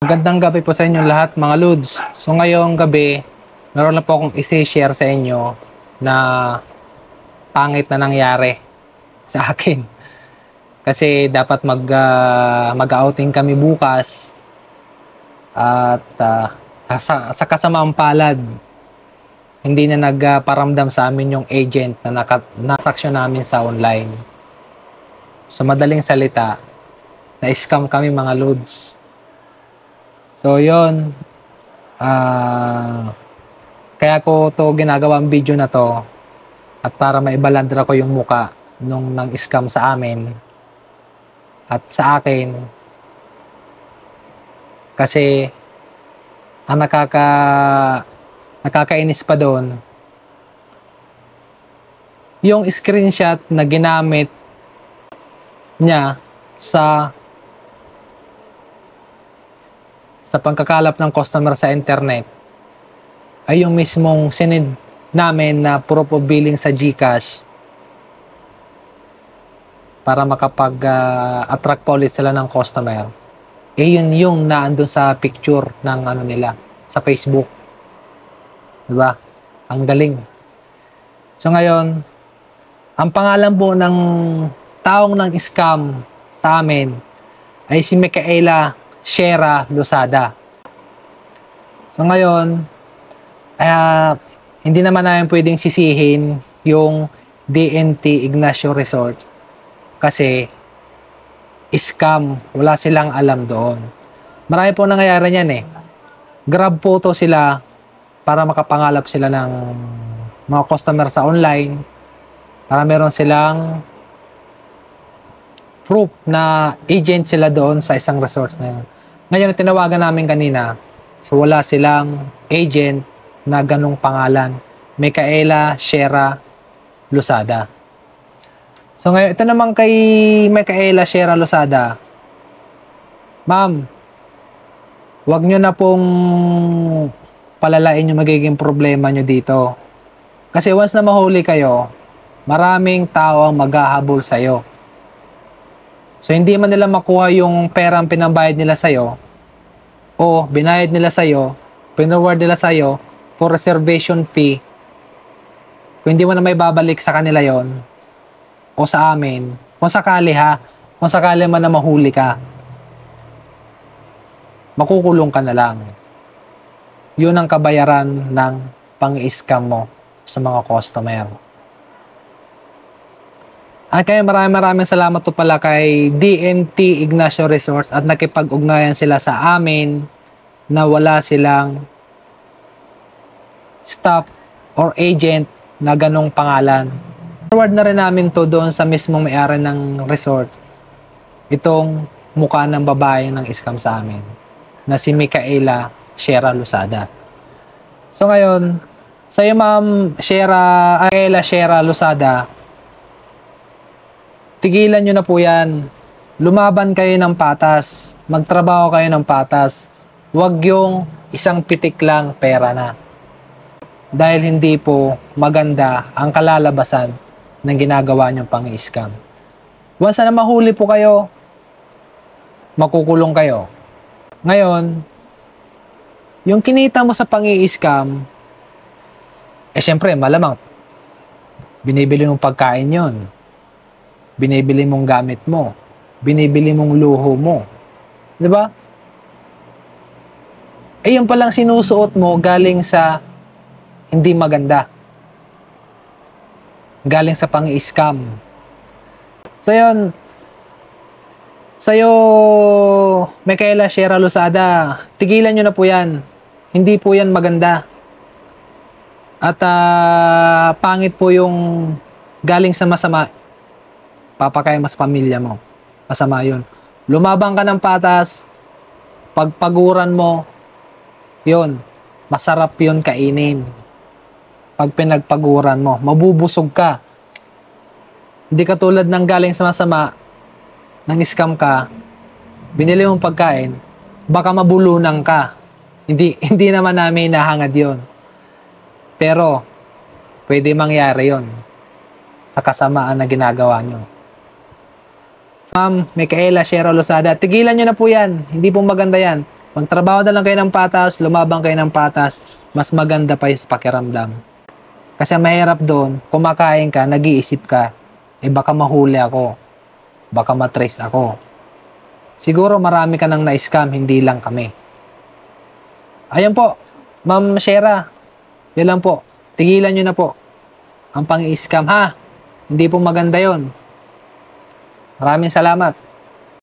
Magandang gabi po sa inyo lahat mga Lods. So ngayong gabi, meron na po akong isi-share sa inyo na pangit na nangyari sa akin. Kasi dapat mag-outing kami bukas at sa kasamaang palad, hindi na nagparamdam sa amin yung agent na nasaksyon namin sa online. Sa madaling salita, na-scam kami mga Lods. So yon, kaya ko to ginagawa ang video na to at para maibalandra ko yung muka nung nang scam sa amin at sa akin, kasi ang nakakainis pa doon yung screenshot na ginamit niya sa pagkakalap ng customer sa internet ay yung mismong sinend namin na proof of billing sa GCash para makapag-attract pa ulit sila ng customer. Yun yung naandun sa picture ng nila sa Facebook. Diba? Ang galing. So ngayon, ang pangalan po ng taong ng scam sa amin ay si Micaela Shera Losada. So ngayon, hindi naman namin pwedeng sisihin yung DNT Ignacio Resort kasi scam, wala silang alam doon. Marami po nangyayari niyan eh. Grab photo sila para makapangalap sila ng mga customer sa online para meron silang proof na agent sila doon sa isang resort na yun. Ngayon, tinawagan namin kanina, so wala silang agent na ganong pangalan. Micaela Shera Losada. So ngayon, ito naman kay Micaela Shera Losada. Ma'am, wag nyo na pong palalain yung magiging problema nyo dito. Kasi once na mahuli kayo, maraming tao ang maghahabol sa'yo. So, hindi man nila makuha yung perang pinambayad nila sa'yo o binayad nila sa'yo, pinaward nila sa'yo for reservation fee. Kung hindi mo na may babalik sa kanila yon o sa amin, kung sakali kung sakali man na mahuli ka, makukulong ka na lang. Yun ang kabayaran ng pang-scam mo sa mga customer. At kaya maraming salamat po pala kay DNT Ignacio Resorts at nakipag-ugnayan sila sa amin na wala silang staff or agent na ganong pangalan. Forward na rin namin to doon sa mismong may-ari ng resort, itong mukha ng babae ng scam sa amin na si Micaela Shera Losada. So ngayon, sa'yo ma'am Micaela Shera Losada, tigilan nyo na po yan. Lumaban kayo ng patas. Magtrabaho kayo ng patas. Huwag yung isang pitik lang pera na. Dahil hindi po maganda ang kalalabasan ng ginagawa nyong pang-scam. Once na mahuli po kayo, makukulong kayo. Ngayon, yung kinita mo sa pang-i-scam, syempre malamang binibili mong pagkain yon, binibili mong gamit mo, binibili mong luho mo. 'Di ba? Yung palang sinusuot mo galing sa hindi maganda. Galing sa pang-i-scam. So yun, sa'yo, Micaela Shera Losada, tigilan nyo na po yan. Hindi po yan maganda. At pangit po yung galing sa masama, papakain mas pamilya mo. Masama yun. Lumabang ka ng patas, pagpaguran mo, yun, masarap yun kainin. Pag pinagpaguran mo, mabubusog ka. Hindi katulad ng galing sa masama, nang scam ka, binili mong pagkain, baka mabulunan ka. Hindi naman namin nahangad yun. Pero, pwede mangyari yun sa kasamaan na ginagawa nyo. Ma'am Micaela Shera Losada, tigilan nyo na po yan. Hindi po maganda yan. Magtrabaho na lang kayo ng patas, lumabang kayo ng patas, mas maganda pa yung pakiramdam. Kasi mahirap doon, kumakain ka, nag-iisip ka, baka mahuli ako, baka matrace ako. Siguro marami ka nang na-scam, hindi lang kami. Ayun po, Ma'am Shera, yun lang po, tigilan nyo na po ang pang-scam ha. Hindi po maganda yon. Maraming salamat.